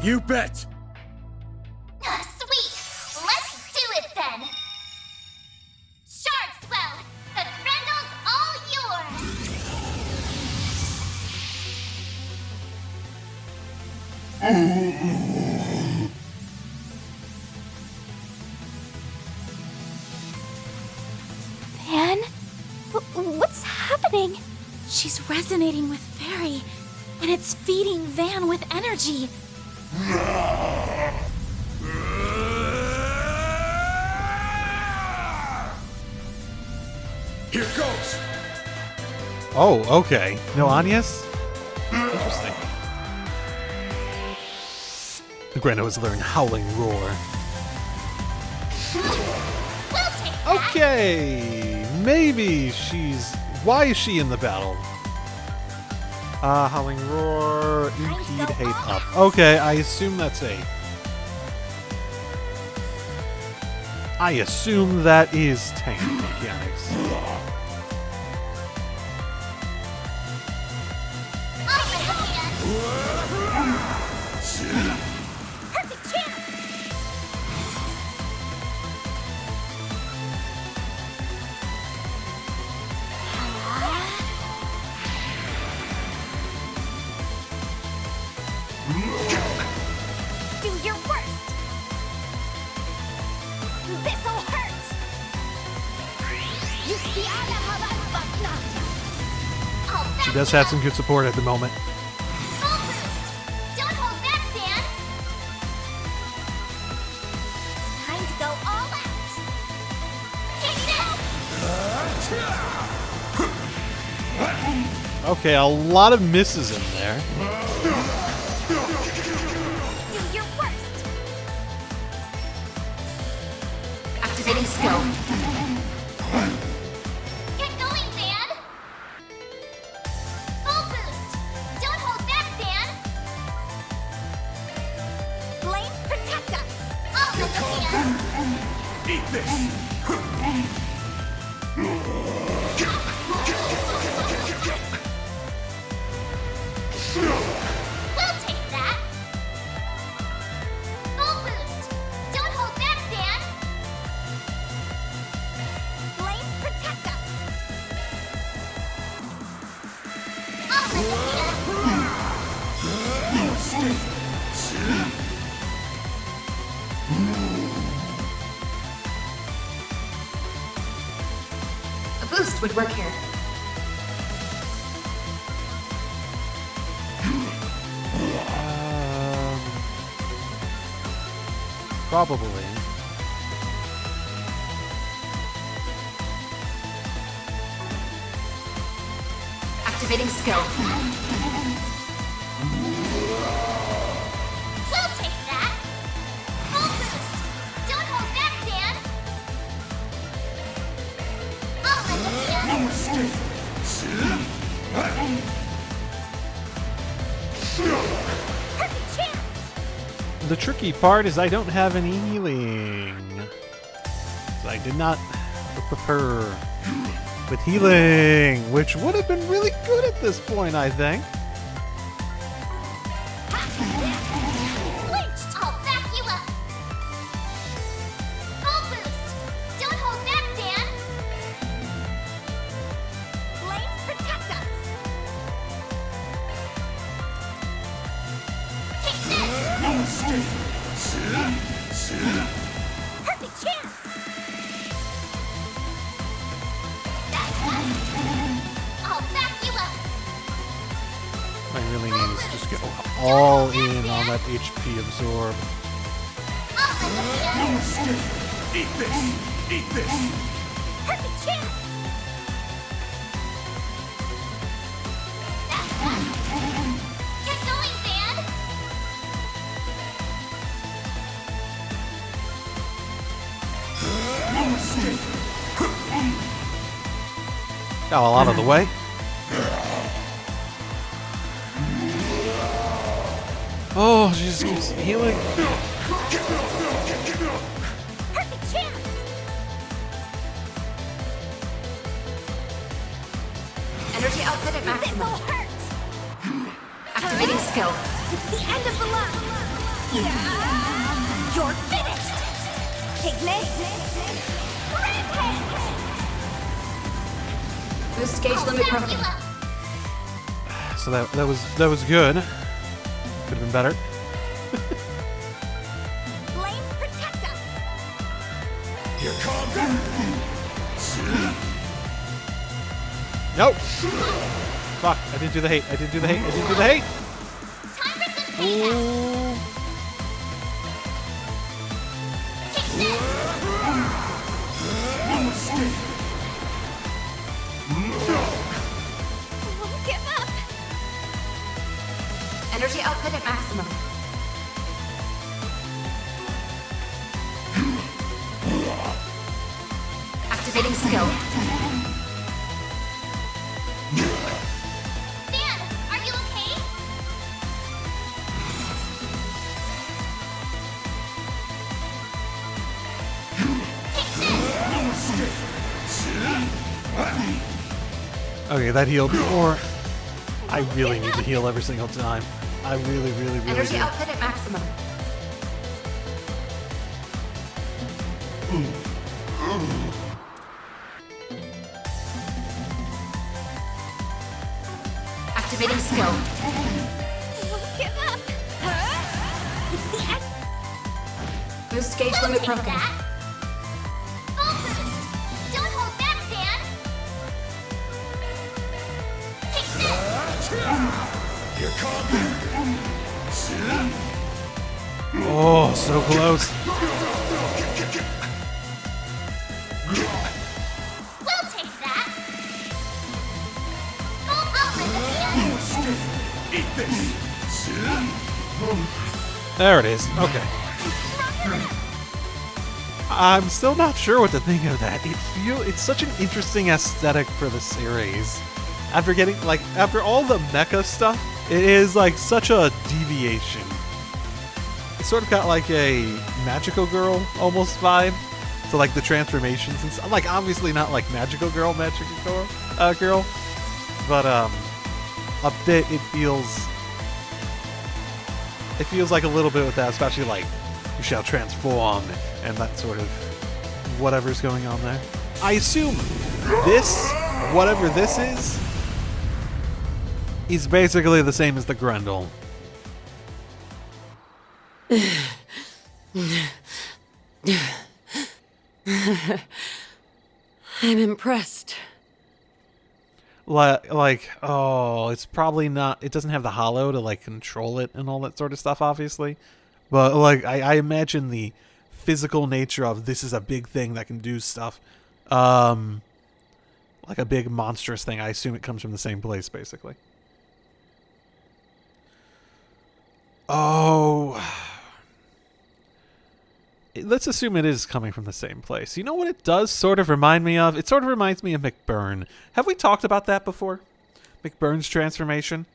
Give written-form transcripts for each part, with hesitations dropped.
You bet! Sweet! Let's do it then! Shard Swell! The Grendel's all yours! Van? What's happening? She's resonating with Feri, and it's feeding Van with energy. Here goes! Oh, okay. No Agnes? Interesting. The Grendel has learned Howling Roar. We'll take that! Okay, maybe she's... Why is she in the battle? Howling Roar, Impede, Hate Up. Okay, I assume that's A. I assume that is tank mechanics. Perfect chance! Do your worst! This'll hurt! She does have some good support at the moment. Full boost! Don't hold back, Dan! Time to go all out! Take this! Okay, a lot of misses in there. Do your worst! Activating skill. Get going, Dan! Full boost! Don't hold back, Dan! Blade, protect us! I'll help Dan! Eat this! We'll take that! Full boost! Don't hold back, Dan! Blade, protect us! I'll help A boost would work here. Probably. Activating skill. We'll take that! Full boost! Don't hold back, Dan! I'll help Perfect chance! The tricky part is I don't have any healing. So I did not prepare with healing, which would have been really good at this point, I think. Bleached! I'll back you up! Full boost! Don't hold back, Dan! Blade, protect us! Take this! Perfect chance! I'll back you up! I really need to just go all in on that HP absorb. I'll help Eat this! Eat this! Perfect chance! Get going, Dan! Got all out of the way. Oh, she just keeps healing. Perfect chance! Energy output at maximum. This'll hurt! Activating skill. It's the end of the line! You're finished! Pigment! Rampage! Boost gauge limit broken. So that was good. Could have been better. Flames protect us! Here comes. Nope. Fuck! I didn't do the hate. I didn't do the hate. I didn't do the hate. Time for some payback. Ooh. Take this. Won't give up! Energy output at maximum. Activating skill. Dan, are you okay? Take this. Okay, that healed. Or I really need to heal every single time. I really Energy do. output at maximum. Activating skill. Won't give up! It's the end! Boost gauge We'll limit take broken. that. Full boost. Don't hold back, Dan. Take this. Here comes. Oh, so close. We'll take that. Full outlet, Dan. Eat this. There it is. Okay. I'm still not sure what to think of that. It's such an interesting aesthetic for the series. After all the mecha stuff, it is like such a deviation. It's sort of got like a magical girl almost vibe. So like the transformations and stuff. Like obviously not like magical girl, but a bit it feels like a little bit with that, especially like you shall transform and that sort of whatever's going on there. I assume this, whatever this is basically the same as the Grendel. I'm impressed. It's probably not, it doesn't have the hollow to like control it and all that sort of stuff, obviously. But like, I imagine the physical nature of this is a big thing that can do stuff. Like a big monstrous thing. I assume it comes from the same place, basically. Oh. Let's assume it is coming from the same place. You know what it does sort of remind me of? It sort of reminds me of McBurn. Have we talked about that before? McBurn's transformation?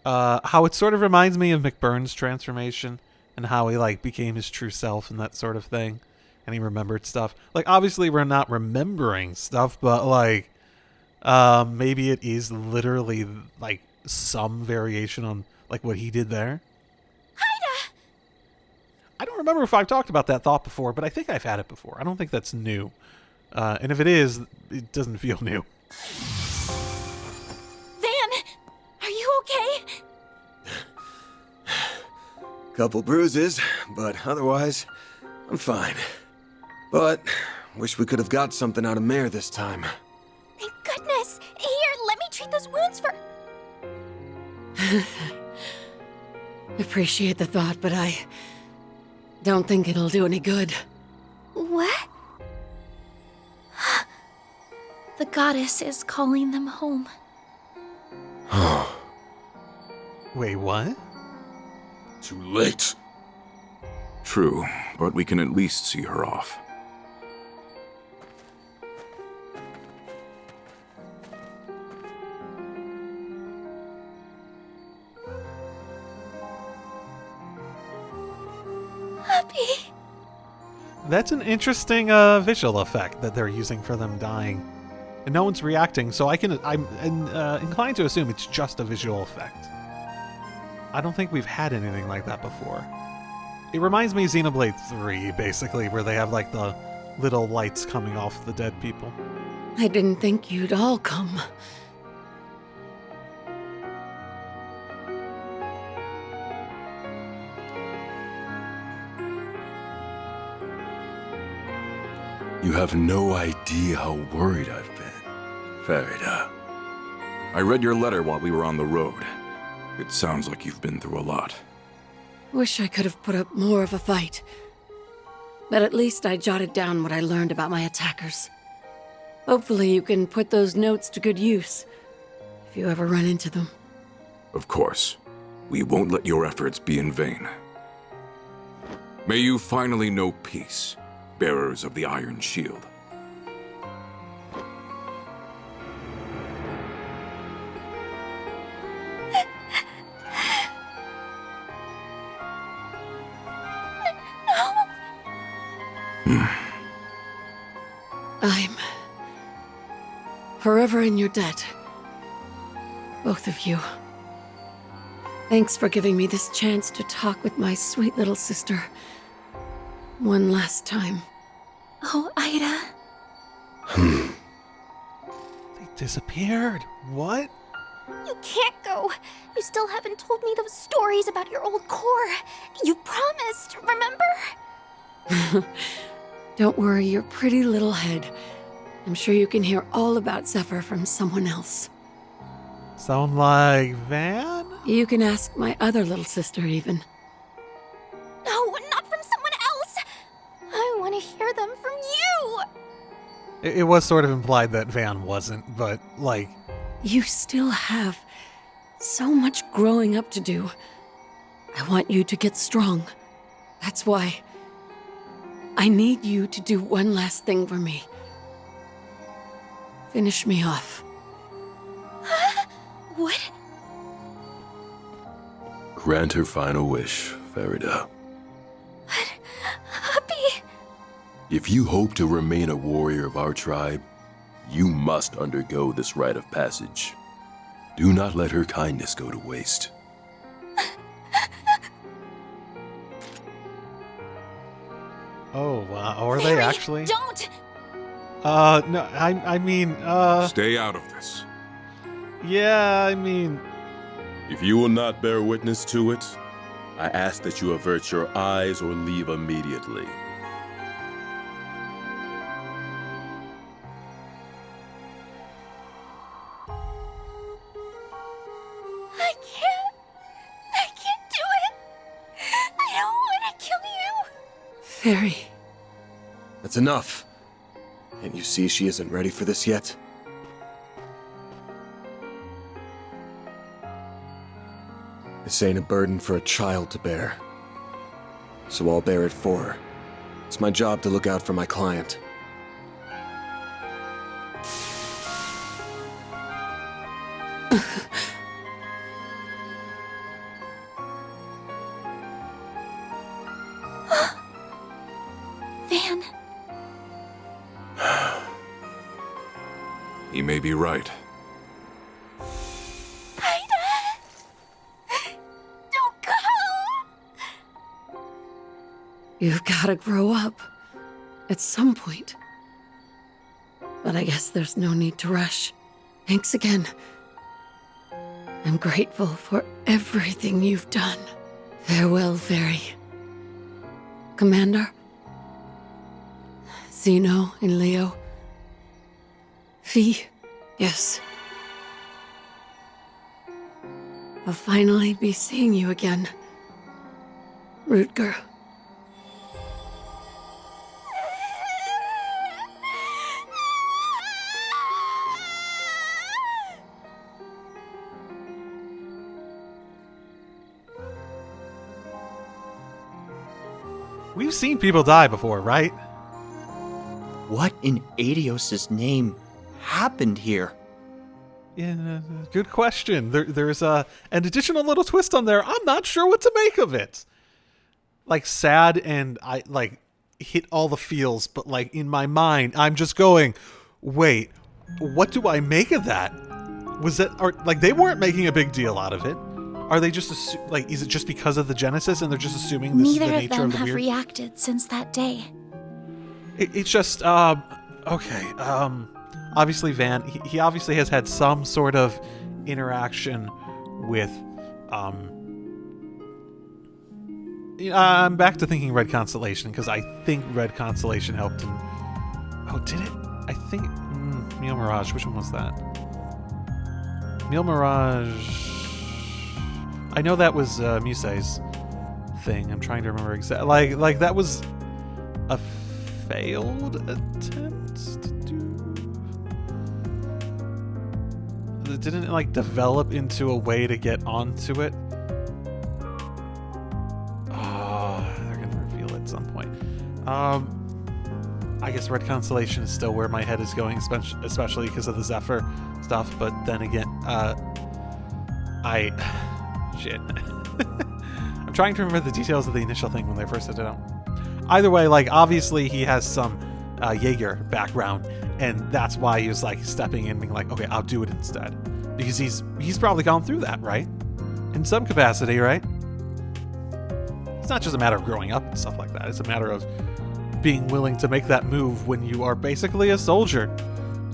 How it sort of reminds me of McBurn's transformation and how he like became his true self and that sort of thing. And he remembered stuff. Like obviously we're not remembering stuff, but like maybe it is literally like some variation on like what he did there. Aida! I don't remember if I've talked about that thought before, but I think I've had it before. I don't think that's new. And if it is, it doesn't feel new. Van! Are you okay? Couple bruises, but otherwise, I'm fine. But, wish we could have got something out of Mare this time. Thank goodness! Here, let me treat those wounds for... Appreciate the thought, but I don't think it'll do any good. What? The goddess is calling them home. Wait, what? Too late. True, but we can at least see her off. Happy. That's an interesting visual effect that they're using for them dying. And no one's reacting, so I'm inclined to assume it's just a visual effect. I don't think we've had anything like that before. It reminds me of Xenoblade 3, basically, where they have like the little lights coming off the dead people. I didn't think you'd all come. You have no idea how worried I've been, Farida. I read your letter while we were on the road. It sounds like you've been through a lot. Wish I could have put up more of a fight. But at least I jotted down what I learned about my attackers. Hopefully you can put those notes to good use, if you ever run into them. Of course. We won't let your efforts be in vain. May you finally know peace, bearers of the Iron Shield. I'm forever in your debt. Both of you. Thanks for giving me this chance to talk with my sweet little sister. One last time. Oh, Aida. They disappeared. What? You can't go. You still haven't told me those stories about your old core. You promised, remember? Don't worry your pretty little head. I'm sure you can hear all about Zephyr from someone else. Sound like Van? You can ask my other little sister, even. No, not from someone else. I want to hear them from you. It was sort of implied that Van wasn't, but, like... You still have so much growing up to do. I want you to get strong. That's why I need you to do one last thing for me. Finish me off. What? Grant her final wish, Farida. Happy. If you hope to remain a warrior of our tribe, you must undergo this rite of passage. Do not let her kindness go to waste. Oh, wow. Are they Feri, actually? Don't. No, I mean, Stay out of this. yeah, I mean... If you will not bear witness to it, I ask that you avert your eyes or leave immediately. I can't do it. I don't want to kill you. Feri. That's enough. Can't you see she isn't ready for this yet? This ain't a burden for a child to bear. So I'll bear it for her. It's my job to look out for my client. Van. He may be right. Don't go. You've gotta grow up. At some point. But I guess there's no need to rush. Thanks again. I'm grateful for everything you've done. Farewell, Feri. Commander? Zeno and Leo? Fee? Yes. I'll finally be seeing you again. Rutger. We've seen people die before, right? What in Adios' name happened here? Yeah, good question. There's an additional little twist on there. I'm not sure what to make of it. Like, sad, and I, like, hit all the feels, but, like, in my mind, I'm just going, wait, what do I make of that? Was that, or, like, they weren't making a big deal out of it. Are they just like, is it just because of the Genesis and they're just assuming this is the Neither of nature them of the have weird? reacted since that day. It's just, okay. Obviously Van, he obviously has had some sort of interaction with, I'm back to thinking Red Constellation, because I think Red Constellation helped him. Oh, did it? I think, Meal Mirage, which one was that? Meal Mirage, I know that was Musei's thing. I'm trying to remember exactly. Like that was a failed attempt to do. It didn't like develop into a way to get onto it. Oh, they're gonna reveal it at some point. I guess Red Constellation is still where my head is going, especially because of the Zephyr stuff. But then again, shit. I'm trying to remember the details of the initial thing when they first set it out. Either way, like, obviously he has some Jaeger background, and that's why he was like stepping in and being like, okay, I'll do it instead. Because he's probably gone through that, right? In some capacity, right? It's not just a matter of growing up and stuff like that. It's a matter of being willing to make that move when you are basically a soldier.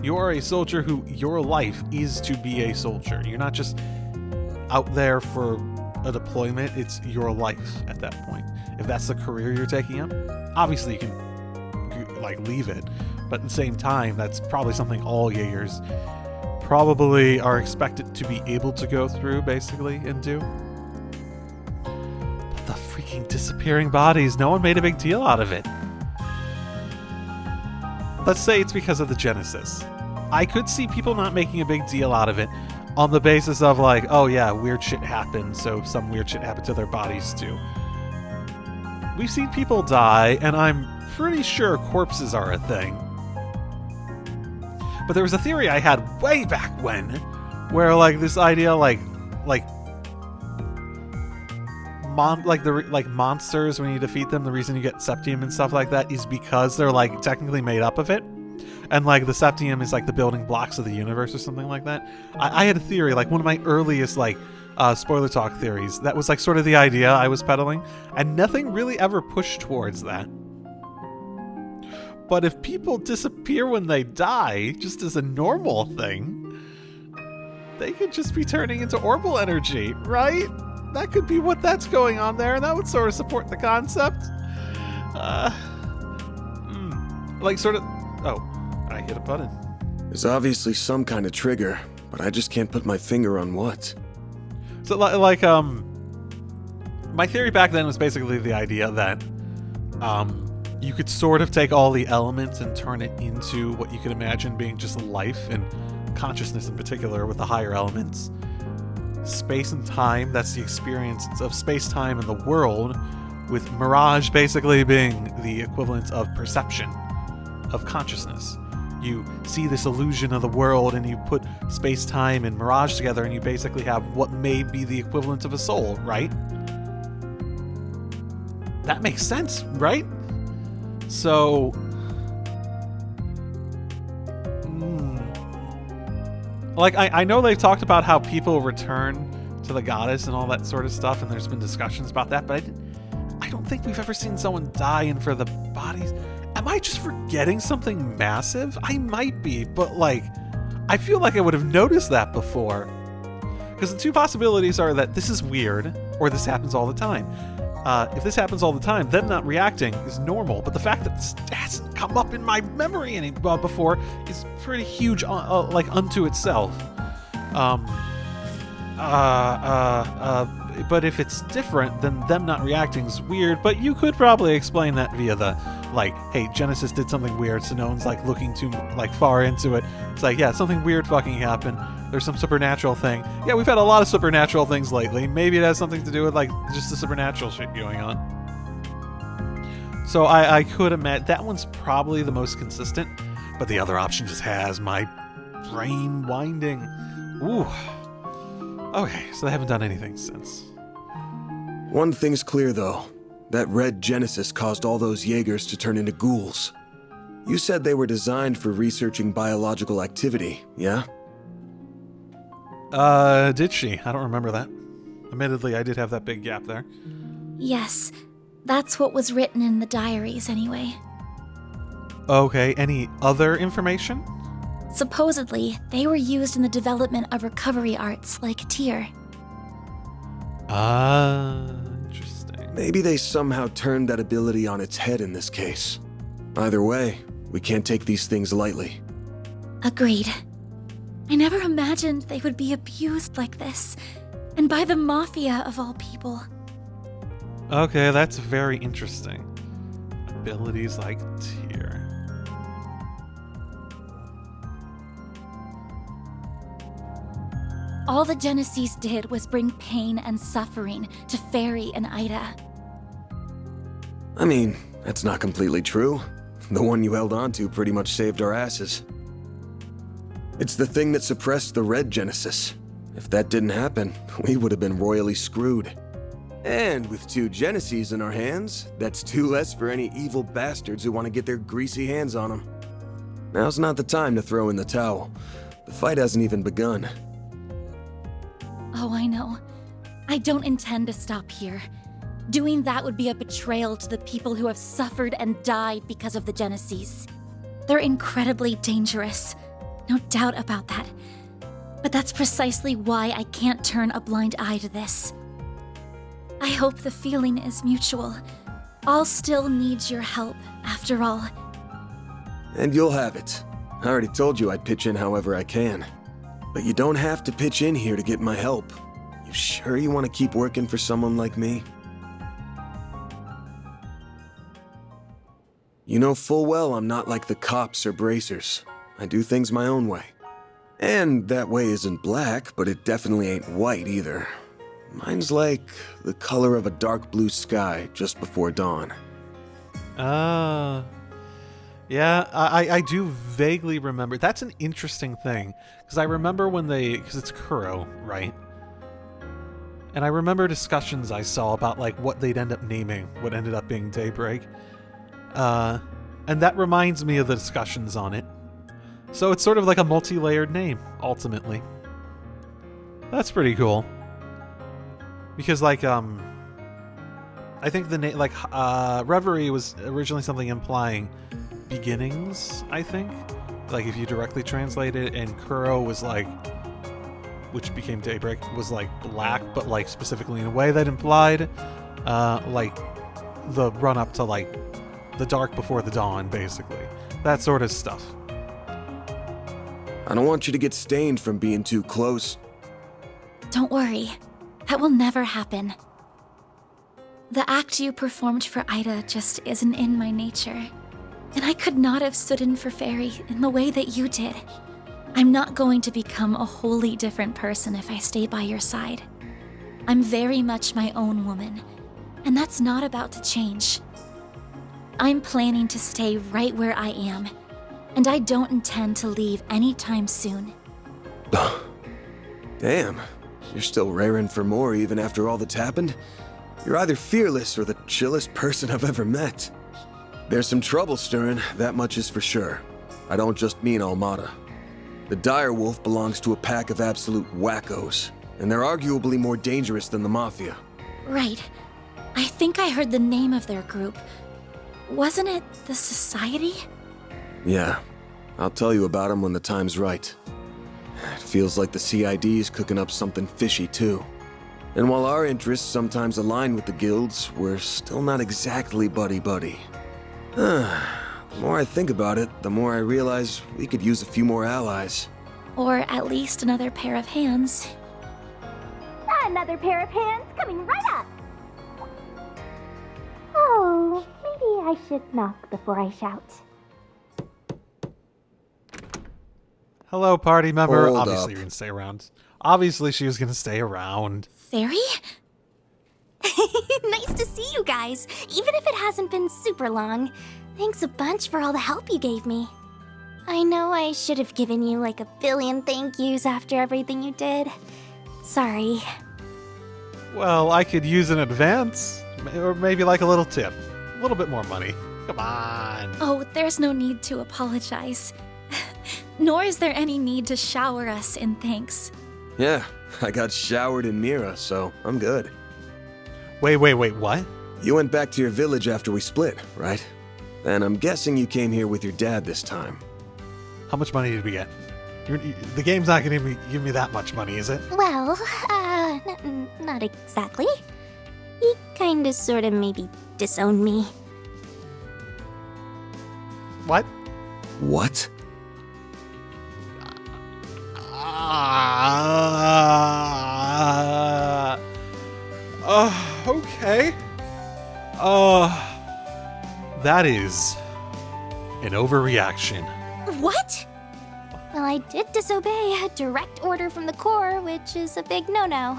You are a soldier who your life is to be a soldier. You're not just out there for a deployment. It's your life at that point. If that's the career you're taking up, obviously you can like leave it, but at the same time, that's probably something all Jaegers probably are expected to be able to go through basically and do. But the freaking disappearing bodies, no one made a big deal out of it. Let's say it's because of the Genesis. I could see people not making a big deal out of it on the basis of like, oh yeah, weird shit happened, so some weird shit happened to their bodies too. We've seen people die, and I'm pretty sure corpses are a thing. But there was a theory I had way back when, where like this idea, monsters, when you defeat them, the reason you get septium and stuff like that is because they're like technically made up of it, and like the septium is like the building blocks of the universe or something like that. I had a theory, like one of my earliest like spoiler talk theories, that was like sort of the idea I was peddling, and nothing really ever pushed towards that. But if people disappear when they die, just as a normal thing, they could just be turning into orbital energy, right? That could be what that's going on there, and that would sort of support the concept. Like sort of... Oh, I hit a button. There's obviously some kind of trigger, but I just can't put my finger on what. So, like, my theory back then was basically the idea that, you could sort of take all the elements and turn it into what you could imagine being just life and consciousness in particular with the higher elements. Space and time, that's the experience of space, time, and the world, with Mirage basically being the equivalent of perception, of consciousness. You see this illusion of the world and you put space, time, and Mirage together and you basically have what may be the equivalent of a soul, right? That makes sense, right? So... Like, I know they've talked about how people return to the goddess and all that sort of stuff, and there's been discussions about that, but I don't think we've ever seen someone die and for the bodies... Am I just forgetting something massive? I might be, but like, I feel like I would have noticed that before. Because the two possibilities are that this is weird, or this happens all the time. If this happens all the time, them not reacting is normal, but the fact that this hasn't come up in my memory before is pretty huge, like, unto itself. But if it's different, then them not reacting is weird, but you could probably explain that via the, like, hey, Genesis did something weird, so no one's, like, looking too, like, far into it. It's like, yeah, something weird fucking happened. There's some supernatural thing. Yeah, we've had a lot of supernatural things lately. Maybe it has something to do with, like, just the supernatural shit going on. So I could imagine that one's probably the most consistent, but the other option just has my brain winding. Ooh. Okay, so they haven't done anything since. One thing's clear, though. That red Genesis caused all those Jaegers to turn into ghouls. You said they were designed for researching biological activity, yeah? Did she? I don't remember that. Admittedly, I did have that big gap there. Yes, that's what was written in the diaries anyway. Okay, any other information? Supposedly, they were used in the development of recovery arts like Tyr. Interesting. Maybe they somehow turned that ability on its head in this case. Either way, we can't take these things lightly. Agreed. I never imagined they would be abused like this, and by the Mafia of all people. Okay, that's very interesting. Abilities like Tyr. All the Genesis did was bring pain and suffering to Feri and Aida. I mean, that's not completely true. The one you held on to pretty much saved our asses. It's the thing that suppressed the Red Genesis. If that didn't happen, we would have been royally screwed. And with 2 Genesis in our hands, that's 2 less for any evil bastards who want to get their greasy hands on them. Now's not the time to throw in the towel. The fight hasn't even begun. Oh, I know. I don't intend to stop here. Doing that would be a betrayal to the people who have suffered and died because of the Genesis. They're incredibly dangerous. No doubt about that. But that's precisely why I can't turn a blind eye to this. I hope the feeling is mutual. I'll still need your help, after all. And you'll have it. I already told you I'd pitch in however I can. But you don't have to pitch in here to get my help. You sure you want to keep working for someone like me? You know full well I'm not like the cops or bracers. I do things my own way. And that way isn't black, but it definitely ain't white either. Mine's like the color of a dark blue sky just before dawn. Yeah, I do vaguely remember. That's an interesting thing, because I remember when because it's Kuro, right? And I remember discussions I saw about like what they'd end up naming what ended up being Daybreak. And that reminds me of the discussions on it. So it's sort of like a multi-layered name, ultimately. That's pretty cool. Because like, I think the name, like, Reverie was originally something implying beginnings, I think. Like, if you directly translate it, and Kuro was like, which became Daybreak, was like black, but like specifically in a way that implied, like, the run-up to like, the dark before the dawn, basically. That sort of stuff. I don't want you to get stained from being too close. Don't worry. That will never happen. The act you performed for Aida just isn't in my nature. And I could not have stood in for Feri in the way that you did. I'm not going to become a wholly different person if I stay by your side. I'm very much my own woman, and that's not about to change. I'm planning to stay right where I am, and I don't intend to leave anytime soon. Damn, you're still raring for more even after all that's happened? You're either fearless or the chillest person I've ever met. There's some trouble stirring, that much is for sure. I don't just mean Almada. The Direwolf belongs to a pack of absolute wackos, and they're arguably more dangerous than the Mafia. Right. I think I heard the name of their group. Wasn't it the Society? Yeah, I'll tell you about them when the time's right. It feels like the CID's cooking up something fishy too. And while our interests sometimes align with the guilds, we're still not exactly buddy-buddy. The more I think about it, the more I realize we could use a few more allies. Or at least another pair of hands. Another pair of hands coming right up! Oh, maybe I should knock before I shout. Hello, party member. Hold Obviously, up. you're gonna stay around. Obviously, she was gonna stay around. Feri? Nice to see you guys, even if it hasn't been super long. Thanks a bunch for all the help you gave me. I know I should have given you like a billion thank yous after everything you did. Sorry. Well, I could use an advance, or maybe like a little tip. A little bit more money. Come on. Oh, there's no need to apologize. Nor is there any need to shower us in thanks. Yeah, I got showered in Mira, so I'm good. Wait, what? You went back to your village after we split, right? And I'm guessing you came here with your dad this time. How much money did we get? The game's not going to give me that much money, is it? Well, not exactly. He kinda sorta maybe disowned me. What? What? Okay. That is an overreaction. What? Well, I did disobey a direct order from the Corps, which is a big no-no.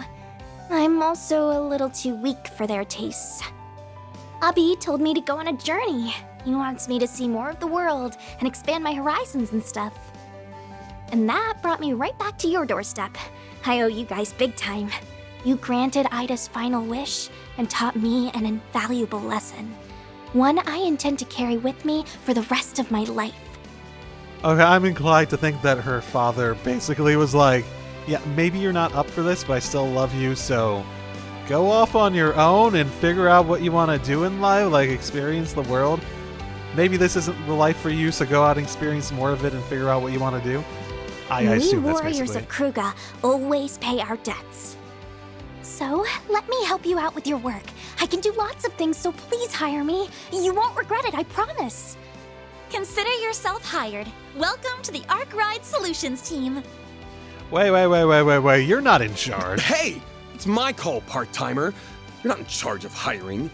I'm also a little too weak for their tastes. Abi told me to go on a journey. He wants me to see more of the world and expand my horizons and stuff. And that brought me right back to your doorstep. I owe you guys big time. You granted Aida's final wish and taught me an invaluable lesson. One I intend to carry with me for the rest of my life. Okay, I'm inclined to think that her father basically was like, yeah, maybe you're not up for this, but I still love you, so go off on your own and figure out what you want to do in life, like experience the world. Maybe this isn't the life for you, so go out and experience more of it and figure out what you want to do. I assume that's We warriors basically of Kruga always pay our debts. So, let me help you out with your work. I can do lots of things, so please hire me. You won't regret it, I promise. Consider yourself hired. Welcome to the Arkride Solutions team. Wait, you're not in charge. Hey! It's my call, part-timer. You're not in charge of hiring.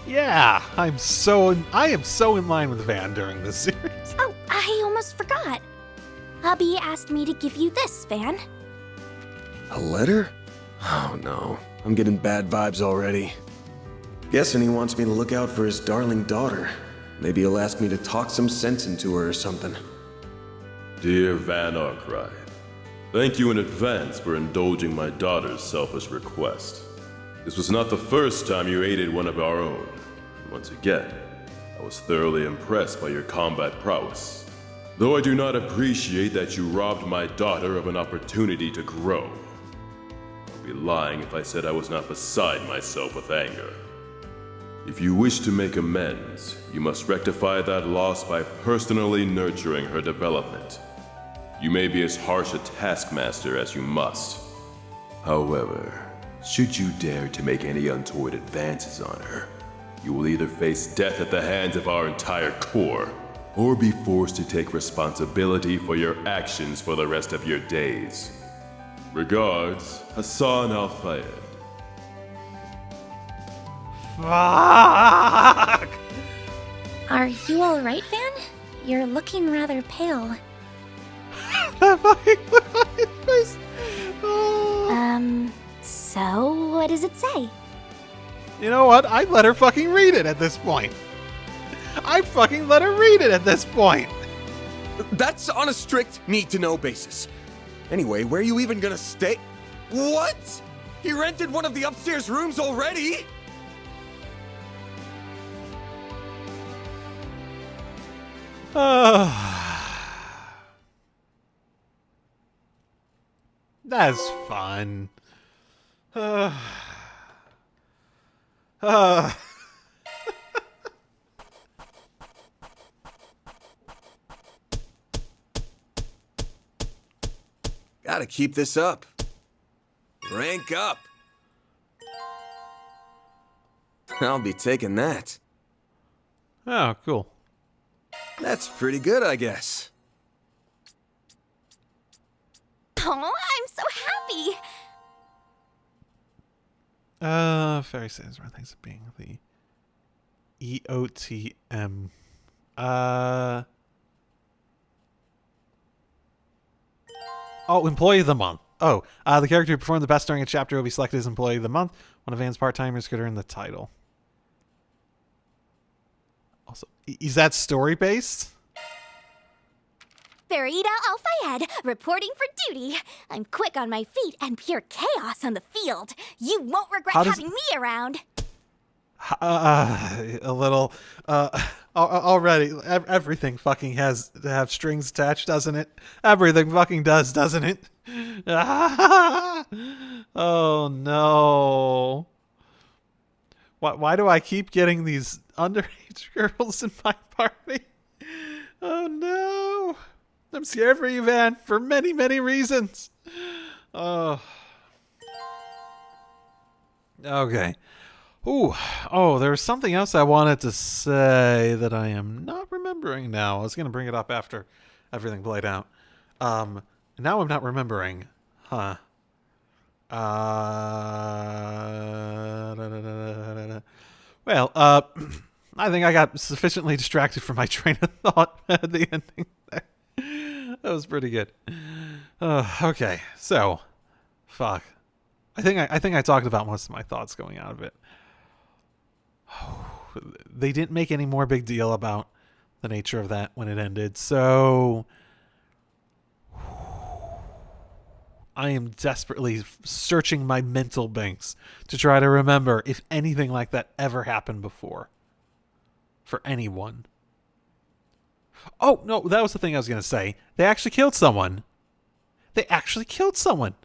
Yeah, I am so in line with Van during this series. Oh, I almost forgot. Hubby asked me to give you this, Van. A letter? Oh no, I'm getting bad vibes already. Guessing he wants me to look out for his darling daughter. Maybe he'll ask me to talk some sense into her or something. Dear Van Arkride, thank you in advance for indulging my daughter's selfish request. This was not the first time you aided one of our own. Once again, I was thoroughly impressed by your combat prowess. Though I do not appreciate that you robbed my daughter of an opportunity to grow. I'd be lying if I said I was not beside myself with anger. If you wish to make amends, you must rectify that loss by personally nurturing her development. You may be as harsh a taskmaster as you must. However, should you dare to make any untoward advances on her, you will either face death at the hands of our entire Corps, or be forced to take responsibility for your actions for the rest of your days. Regards, Hassan Al-Fayed. Fuck! Are you alright, Van? You're looking rather pale. That fucking look on his face. Oh. So what does it say? You know what? I'd let her fucking read it at this point. I'd fucking let her read it at this point. That's on a strict need-to-know basis. Anyway, where are you even gonna stay? What? He rented one of the upstairs rooms already? That's fun. Gotta keep this up. Rank up. I'll be taking that. Oh, cool. That's pretty good, I guess. Oh, I'm so happy. Feri says, right, thanks for being the EOTM. Oh, Employee of the Month. Oh, the character who performed the best during a chapter will be selected as Employee of the Month. One of Van's part-timers could earn the title. Also, is that story-based? Farida Al-Fayed, reporting for duty. I'm quick on my feet and pure chaos on the field. You won't regret having me around. A little. Already, everything fucking has to have strings attached, doesn't it? Everything fucking does, doesn't it? Oh no. Why do I keep getting these underage girls in my party? Oh no. I'm scared for you, Van, for many, many reasons. Oh. Okay. Ooh. Oh, there was something else I wanted to say that I am not remembering now. I was going to bring it up after everything played out. Now I'm not remembering. Huh. Well, I think I got sufficiently distracted from my train of thought at the ending there. That was pretty good. Okay, so, fuck. I think I talked about most of my thoughts going out of it. They didn't make any more big deal about the nature of that when it ended, so I am desperately searching my mental banks to try to remember if anything like that ever happened before. For anyone. Oh, no, that was the thing I was going to say. They actually killed someone. They actually killed someone.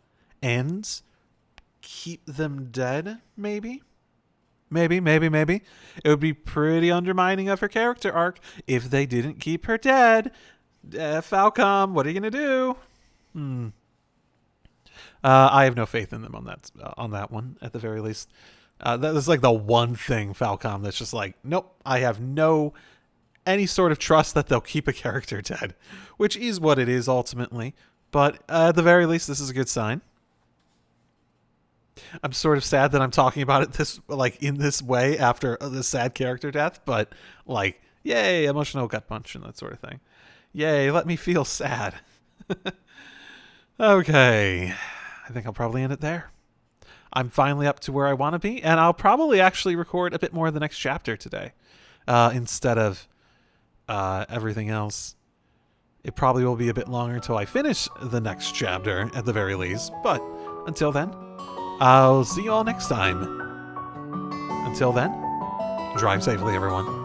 And keep them dead, maybe? Maybe. It would be pretty undermining of her character arc if they didn't keep her dead. Falcom, what are you going to do? I have no faith in them on that one, at the very least. That is like the one thing, Falcom, that's just like, nope, I have any sort of trust that they'll keep a character dead, which is what it is ultimately. But at the very least, this is a good sign. I'm sort of sad that I'm talking about it in this way after the sad character death, but like, yay, emotional gut punch and that sort of thing. Yay, let me feel sad. Okay, I think I'll probably end it there. I'm finally up to where I want to be, and I'll probably actually record a bit more of the next chapter today instead of everything else. It probably will be a bit longer until I finish the next chapter at the very least, but until then, I'll see you all next time. Until then, drive safely, everyone.